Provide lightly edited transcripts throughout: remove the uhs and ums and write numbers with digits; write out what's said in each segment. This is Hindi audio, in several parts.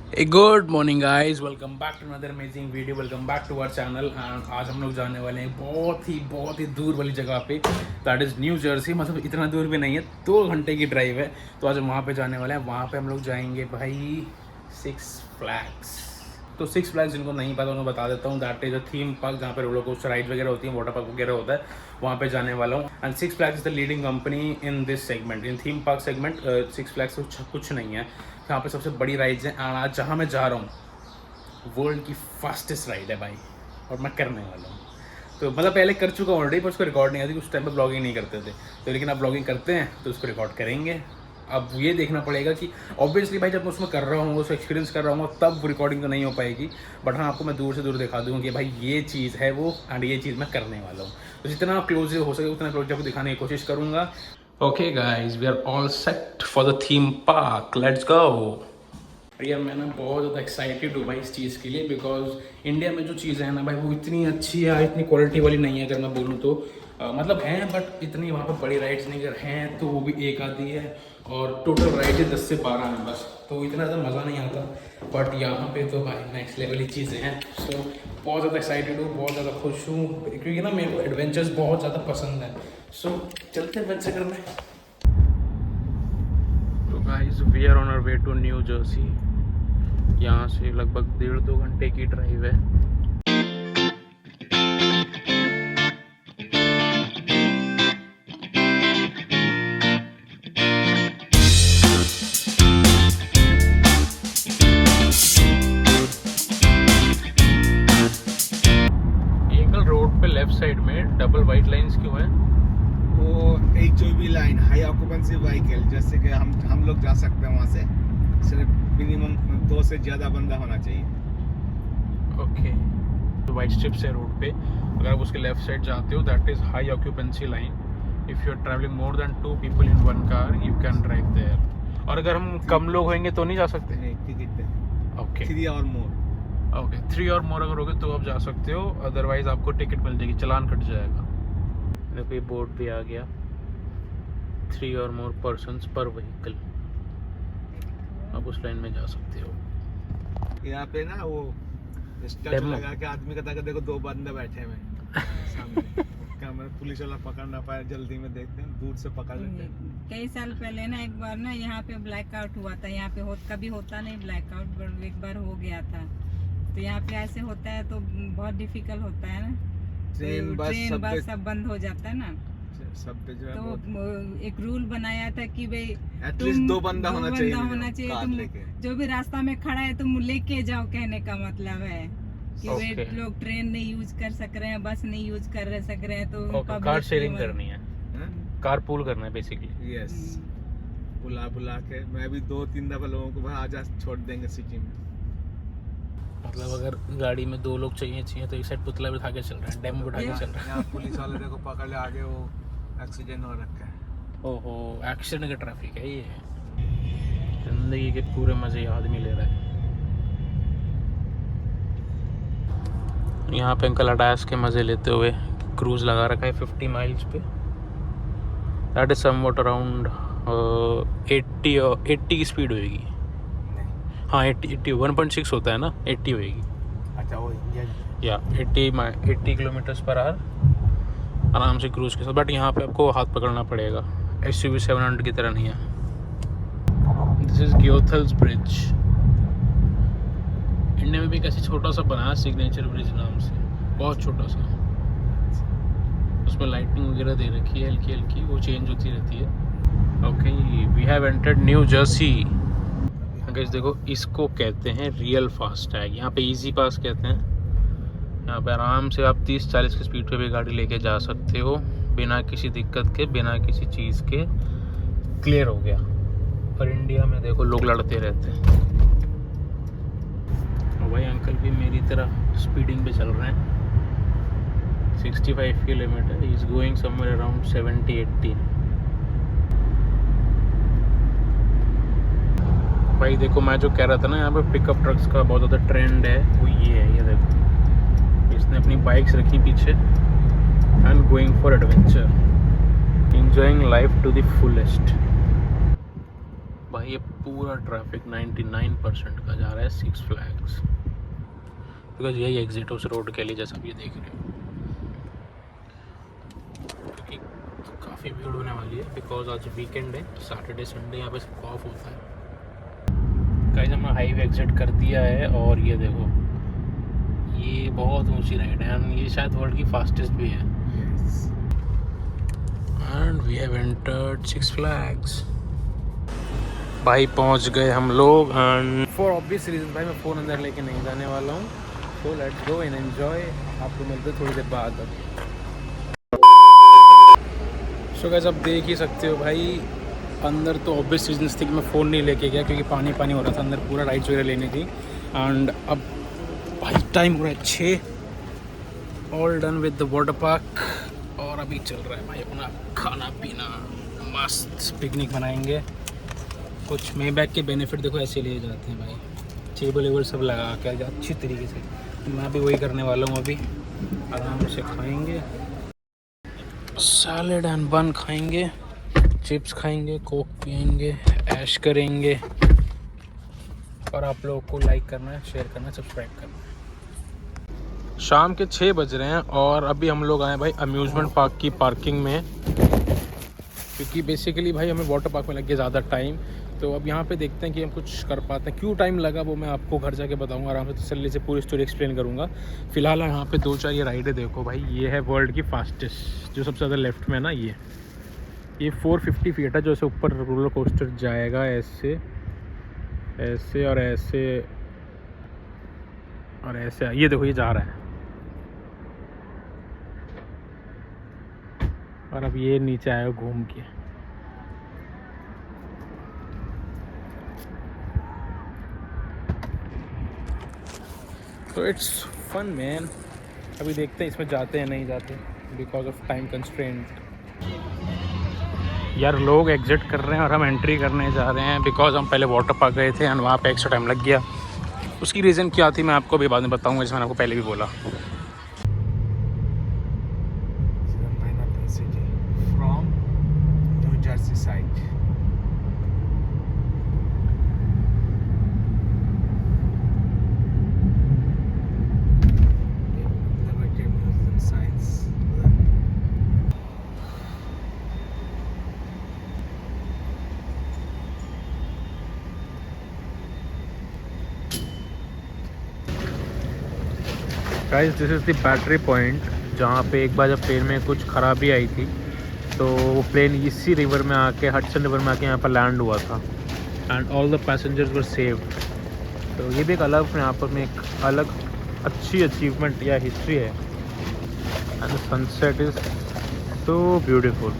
Good morning guys, welcome back to another amazing video. Welcome back to our channel. And आज हम लोग जाने वाले हैं बहुत ही दूर वाली जगह पे, दैट इज़ न्यू जर्सी। मतलब इतना दूर भी नहीं है, 2 घंटे की ड्राइव है। तो आज हम वहाँ पे जाने वाले हैं। वहाँ पे हम लोग जाएंगे भाई सिक्स फ्लैग्स। तो सिक्स फ्लैग्स जिनको नहीं पता उन्हें बता देता हूँ, that is a theme park जहाँ पे रोलर कोस्टर राइड वगैरह होती है, वाटर पार्क वगैरह होता है। वहाँ पे जाने वाला हूँ। And six flags is the leading company in this segment, in theme park segment. Six flags कुछ नहीं है, यहाँ पे सबसे बड़ी राइड्स हैं। एंड आज जहाँ मैं जा रहा हूँ वर्ल्ड की फास्टेस्ट राइड है भाई, और मैं करने वाला हूँ। तो मतलब पहले कर चुका हूँ ऑलरेडी, पर उसको रिकॉर्ड नहीं आती, उस टाइम पे ब्लॉगिंग नहीं करते थे। तो लेकिन अब ब्लॉगिंग करते हैं तो उसको रिकॉर्ड करेंगे। अब ये देखना पड़ेगा कि ऑब्वियसली भाई जब मैं उसमें कर रहा हूँ, उसको एक्सपीरियंस कर रहा हूँ, तब रिकॉर्डिंग तो नहीं हो पाएगी। बट हाँ, आपको मैं दूर से दूर दिखा दूँगा कि भाई ये चीज़ है वो, एंड ये चीज़ मैं करने वाला हूँ। तो जितना क्लोज हो सके उतना क्लोज आपको दिखाने की कोशिश करूँगा। Okay guys, we are all set for the theme park, let's go. यार मैं ना बहुत ज़्यादा एक्साइटेड हूँ भाई इस चीज़ के लिए, बिकॉज इंडिया में जो चीज़ें हैं ना भाई वो इतनी अच्छी है, इतनी क्वालिटी वाली नहीं है। अगर मैं बोलूँ तो मतलब हैं, बट इतनी वहाँ पर बड़ी राइड्स नहीं, अगर हैं तो वो भी एक आधी है। और टोटल राइड 10 से 12 हैं बस, तो इतना ज़्यादा मज़ा नहीं आता। बट यहाँ पे तो भाई नेक्स्ट लेवल की चीज़ें हैं। सो बहुत ज़्यादा एक्साइटेड हूँ, बहुत ज़्यादा खुश हूँ, क्योंकि ना मेरे को एडवेंचर्स बहुत ज़्यादा पसंद है। सो चलते हैं एडवेंचर करने। तो guys we are on our way to New Jersey. यहाँ से लगभग 1.5-2 घंटे की ड्राइव है। एंगल रोड पे लेफ्ट साइड में डबल वाइट लाइंस क्यों है? वो HOV line, high occupancy vehicle, जैसे कि हम लोग जा सकते हैं वहाँ से। सिर्फ मिनिमम 2 से ज़्यादा बंदा होना चाहिए। ओके, तो वाइट स्ट्रिप्स है रोड पे। अगर आप उसके लेफ्ट साइड जाते हो, that is high occupancy line. If you are travelling more than 2 people in one car, you can drive there. और अगर हम कम लोग होंगे तो नहीं जा सकते? नहीं, टिकट ओके 3 और मोर। ओके, 3 और मोर अगर होगे तो आप जा सकते हो, अदरवाइज आपको टिकट मिल जाएगी, चालान कट जाएगा। देखो ये बोर्ड भी आ गया, 3 और मोर पर्सन्स पर व्हीकल। आप उस लाइन में जा सकते हो। यहाँ पे ना वो स्टैचू Demo। लगा के आदमी का, ताकि देखो 2 बंदे बैठे हुए हैं सामने। कैमरा पुलिस वाला पकड़ ना पाए, जल्दी में देखते हैं, दूर से पकड़ लेते हैं। कई साल पहले ना एक बार ना यहाँ पे ब्लैकआउट हुआ था। यहाँ पे कभी होता नहीं ब्लैकआउट, पर एक बार हो गया था। तो यहाँ पे ऐसे होता है तो बहुत डिफिकल्ट होता है ना। ट्रेन बस सब बंद हो जाता है ना। सब पे जो है तो एक रूल बनाया था कि भाई एटलीस्ट 2 बंदा होना चाहिए। कार तुम लेके जो भी रास्ता में खड़ा है तुम लेके जाओ, कहने का मतलब है कि वे Okay। लोग ट्रेन नहीं यूज कर सक रहे हैं, बस नहीं यूज कर सक रहे हैं, तो ओके, कार शेयरिंग करनी है, हैं? कार पूल करना है बेसिकली। यस, बुला के मैं भी 2-3 दफा लोगों को आज छोड़ देंगे सिटी में। मतलब अगर गाड़ी में 2 लोग चाहिए तो एक साइड पुतला बिठा के चल रहा है, डेमो बिठा के चल रहा यहाँ पुलिस वाले देखो पकड़ ले, आगे वो एक्सीडेंट हो रखा है। है। ओहो, एक्सीडेंट का ट्रैफिक है ये। जिंदगी के पूरे मजे आदमी ले रहा है। यहाँ पे अंकल अडास के मजे लेते हुए क्रूज लगा रखा है 50 माइल्स पे। दैट इज समवॉट अराउंड 80 की स्पीड होएगी। हाँ 80 1.6 होता है ना, 80 होएगी। अच्छा वो या 80 किलोमीटर्स पर आवर आराम से क्रूज के साथ। बट यहाँ पे आपको हाथ पकड़ना पड़ेगा, SUV 700 की तरह नहीं है। This is Goethals Bridge. India में भी कैसे छोटा सा बना है, सिग्नेचर ब्रिज नाम से, बहुत छोटा सा। उसमें लाइटिंग वगैरह दे रखी है, हल्की हल्की, वो चेंज होती रहती है। Okay, we have entered New Jersey. Guys देखो, इसको कहते हैं रियल फास्टैग। यहाँ पे इजी पास कहते हैं। यहाँ पे आराम से आप 30-40 की स्पीड पे भी गाड़ी लेके जा सकते हो, बिना किसी दिक्कत के, बिना किसी चीज़ के। क्लियर हो गया। पर इंडिया में देखो लोग लड़ते रहते हैं। और भाई अंकल भी मेरी तरह स्पीडिंग पे चल रहे हैं, 65 kilometre. Is going somewhere around 70-80। भाई देखो, मैं जो कह रहा था ना, यहाँ पे पिकअप ट्रक्स का बहुत ज़्यादा ट्रेंड है, वो ये है। ये देखो, इसने अपनी बाइक्स रखी पीछे and going for adventure, enjoying life to the fullest. भाई ये पूरा पूरा ट्रैफिक 99% का जा रहा है सिक्स फ्लैग्स, बिकॉज यही एग्जिट उस रोड के लिए जैसा आप ये देख रहे हो, क्योंकि काफ़ी भीड़ होने वाली है बिकॉज आज वीकेंड है, सैटरडे संडे यहाँ पे सब ऑफ होता है। गाइस हमने हाईवे एग्जिट कर दिया है और ये देखो ये बहुत ऊंची राइड है एंड ये शायद वर्ल्ड की फास्टेस्ट भी है। And we have entered Six Flags. भाई पहुंच गए हम लोग एंड फॉर ऑब्वियस रीजन भाई मैं फ़ोन अंदर लेके नहीं जाने वाला हूँ, तो लेट्स गो एंड एंजॉय। आपको मिलते थोड़ी देर बाद। सो गाइस आप देख ही सकते हो भाई अंदर तो ऑब्वियस रीजन थी कि मैं फ़ोन नहीं लेके गया क्योंकि पानी पानी हो रहा था अंदर, पूरा राइड्स वगैरह लेनी थी। एंड अब भाई टाइम हो रहा है 6, all done with the water park और अभी चल रहा है भाई अपना खाना पीना, मस्त पिकनिक बनाएंगे। कुछ मे बैग के बेनिफिट देखो ऐसे लिए जाते हैं भाई, टेबल वेबल सब लगा कर अच्छी तरीके से, मैं भी वही करने वाला हूँ। अभी आराम से खाएंगे, सैलेड एंड बन खाएंगे, चिप्स खाएंगे, कोक पियेंगे, ऐश करेंगे। और आप लोगों को लाइक करना है, शेयर करना है, सब्सक्राइब करना है। शाम के 6 बज रहे हैं और अभी हम लोग आए भाई अम्यूज़मेंट पार्क की पार्किंग में, क्योंकि बेसिकली भाई हमें वाटर पार्क में लग गया ज़्यादा टाइम। तो अब यहाँ पे देखते हैं कि हम कुछ कर पाते हैं। क्यों टाइम लगा वो मैं आपको घर जाके बताऊंगा, आराम से तसल्ली से पूरी स्टोरी एक्सप्लेन करूँगा। फिलहाल यहाँ पे 2-4 ये राइडें देखो भाई, ये है वर्ल्ड की फास्टेस्ट जो सबसे ज़्यादा लेफ्ट में ना, ये 450 फीट है जो ऐसे ऊपर रोलर कोस्टर जाएगा ऐसे ऐसे और ऐसे और ऐसे। ये देखो ये जा रहा है और अब ये नीचे आया घूम के। तो इट्स फन मैन। अभी देखते हैं इसमें जाते हैं नहीं जाते बिकॉज ऑफ टाइम कंस्ट्रेंट। यार लोग एग्जिट कर रहे हैं और हम एंट्री करने जा रहे हैं बिकॉज हम पहले वाटर पार्क गए थे एंड वहाँ पे एक्स्ट्रा टाइम लग गया। उसकी रीज़न क्या थी मैं आपको अभी बाद में बताऊँगा, जैसे मैंने आपको पहले भी बोला। From new Jersey side. Guys this is the battery point जहाँ पे एक बार जब प्लेन में कुछ ख़राबी आई थी तो वो प्लेन इसी रिवर में आके, हडसन रिवर में आके यहाँ पर लैंड हुआ था and all the passengers were saved. तो ये भी एक अलग यहाँ पर में एक अलग अच्छी अचीवमेंट या हिस्ट्री है। And the sunset is so beautiful.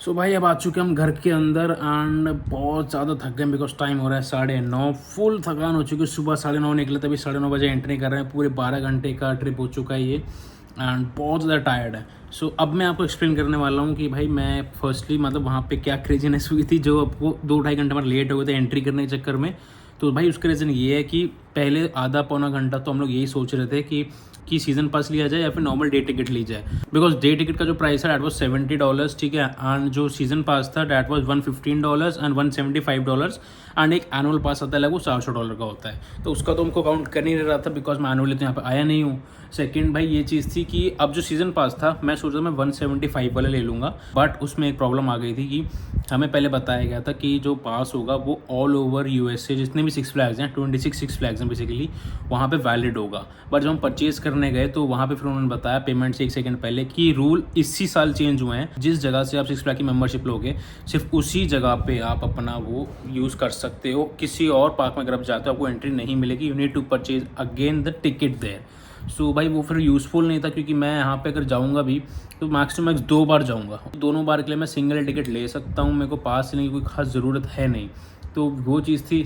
So भाई अब आ चुके हम घर के अंदर एंड बहुत ज़्यादा थक गए बिकॉज टाइम हो रहा है 9:30, फुल थकान हो चुकी है। सुबह 9:30 निकले तभी 9:30 बजे एंट्री कर रहे हैं। पूरे 12 घंटे का ट्रिप हो चुका है ये एंड बहुत ज़्यादा टायर्ड है। सो अब मैं आपको एक्सप्लेन करने वाला हूँ कि भाई मैं फर्स्टली मतलब वहाँ पे क्या क्रेजीनेस हुई थी जो आपको 2-2.5 घंटे में लेट हो गए थे एंट्री करने के चक्कर में। तो भाई उसका रीज़न ये है कि पहले आधा पौना घंटा तो हम लोग यही सोच रहे थे कि सीज़न पास लिया जाए या फिर नॉर्मल डे टिकट ली जाए, बिकॉज डे टिकट का जो प्राइस है डैट वाज $70, ठीक है, एंड जो सीज़न पास था डैट वाज $115 एंड $175 एंड एक एनुअल पास आता है वो $400 का होता है। तो उसका तो हमको काउंट कर नहीं रहा था बिकॉज मैं एनुअली तो यहाँ पर आया नहीं हूँ। सेकेंड भाई ये चीज़ थी कि अब जो सीज़न पास था मैं सोच रहा था मैं 175 वाला ले लूँगा, बट उसमें एक प्रॉब्लम आ गई थी कि हमें पहले बताया गया था कि जो पास होगा वो ऑल ओवर USA जितने भी सिक्स फ्लैग्स हैं, 26 सिक्स फ्लैग्स हैं बेसिकली, वहाँ पे वैलिड होगा। बट जब हम परचेज़ करने गए तो वहाँ पे फिर उन्होंने बताया पेमेंट से 1 सेकंड पहले कि रूल इसी साल चेंज हुए हैं, जिस जगह से आप सिक्स फ्लैग की मेंबरशिप लोगे सिर्फ उसी जगह पे आप अपना वो यूज़ कर सकते हो। किसी और पार्क में अगर आप जाते हो आपको एंट्री नहीं मिलेगी, you need to purchase again the ticket there. So भाई वो फिर यूज़फुल नहीं था क्योंकि मैं यहाँ पे अगर जाऊँगा भी तो मैक्स टू मैक्स 2 बार जाऊँगा, दोनों बार के लिए मैं सिंगल टिकट ले सकता हूँ, मेरे को पास लेने की कोई खास ज़रूरत है नहीं। तो वो चीज़ थी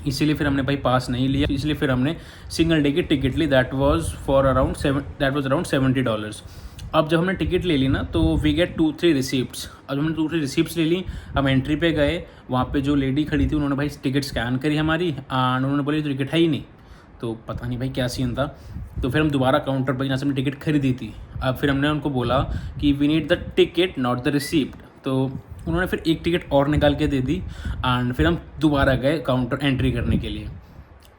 इसीलिए फिर हमने भाई पास नहीं लिया, इसलिए फिर हमने सिंगल डे की टिकट ली। That was around $70। अब जब हमने टिकट ले ली ना तो वी गेट 2-3 रिसिप्ट्स। अब हमने 2-3 रिसिप्ट्स ले ली, हम एंट्री पे गए, वहाँ पे जो लेडी खड़ी थी उन्होंने भाई टिकट स्कैन करी हमारी एंड उन्होंने बोली टिकट है ही नहीं। तो पता नहीं भाई क्या सीन था। तो फिर हम दोबारा काउंटर पर जहाँ से हमने टिकट खरीदी थी, अब फिर हमने उनको बोला कि we need the ticket not the receipt. तो उन्होंने फिर एक टिकट और निकाल के दे दी एंड फिर हम दोबारा गए काउंटर एंट्री करने के लिए।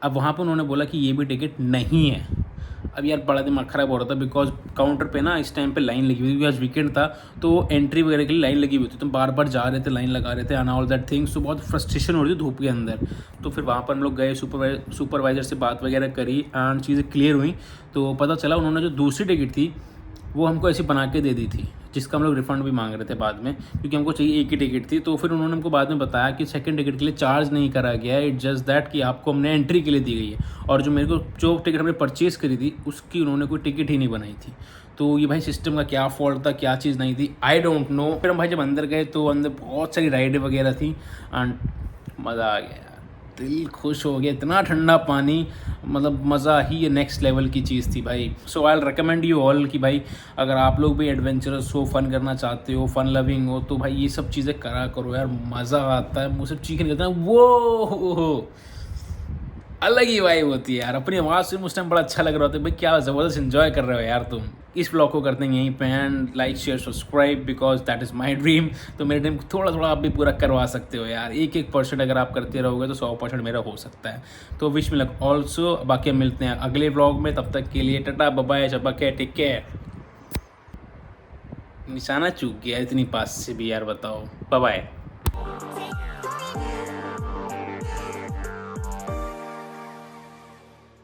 अब वहाँ पर उन्होंने बोला कि ये भी टिकट नहीं है। अब यार बड़ा दिमाग ख़राब हो रहा था बिकॉज काउंटर पे ना इस टाइम पे लाइन लगी हुई थी, आज वीकेंड था तो एंट्री वगैरह के लिए लाइन लगी हुई थी, तो बार बार जा रहे थे, लाइन लगा रहे थे एंड ऑल दैट थिंग्स। तो बहुत फ्रस्ट्रेशन हो रही थी धूप के अंदर। तो फिर वहाँ पर हम लोग गए, सुपरवाइज़र से बात वगैरह करी एंड चीज़ें क्लियर हुई। तो पता चला उन्होंने जो दूसरी टिकट थी वो हमको ऐसी बना के दे दी थी, जिसका हम लोग रिफ़ंड भी मांग रहे थे बाद में, क्योंकि हमको चाहिए एक ही टिकट थी। तो फिर उन्होंने हमको बाद में बताया कि सेकंड टिकट के लिए चार्ज नहीं करा गया है, इट जस्ट दैट कि आपको हमने एंट्री के लिए दी गई है, और जो मेरे को जो टिकट हमने परचेज़ करी थी उसकी उन्होंने कोई टिकट ही नहीं बनाई थी। तो ये भाई सिस्टम का क्या फॉल्ट था, क्या चीज़ नहीं थी, आई डोंट नो। फिर हम भाई जब अंदर गए तो अंदर बहुत सारी राइडें वगैरह थी एंड मज़ा आ गया, दिल खुश हो गया, इतना ठंडा पानी, मतलब मज़ा ही ये नेक्स्ट लेवल की चीज़ थी भाई। So I will recommend you all कि भाई अगर आप लोग भी एडवेंचरस हो, फ़न करना चाहते हो, फ़न लविंग हो, तो भाई ये सब चीज़ें करा करो यार, मज़ा आता है, मुँह से चीखने लगता है, वो अलग ही वाइब होती है यार। अपनी आवाज़ से उस टाइम बड़ा अच्छा लग रहा था भाई, क्या ज़बरदस्त इन्जॉय कर रहे हो यार तुम। इस ब्लॉग को करते हैं यहीं पे and like share subscribe because that is my dream. तो मेरे ड्रीम थोड़ा थोड़ा आप भी पूरा करवा सकते हो यार, 1% अगर आप करते रहोगे तो 100% मेरा हो सकता है। तो विश मी लक ऑल्सो। बाकी हम मिलते हैं अगले ब्लॉग में, तब तक के लिए टाटा बाय चबा टेक केयर। निशाना चूक गया इतनी पास से भी यार, बताओ, बाय बाय।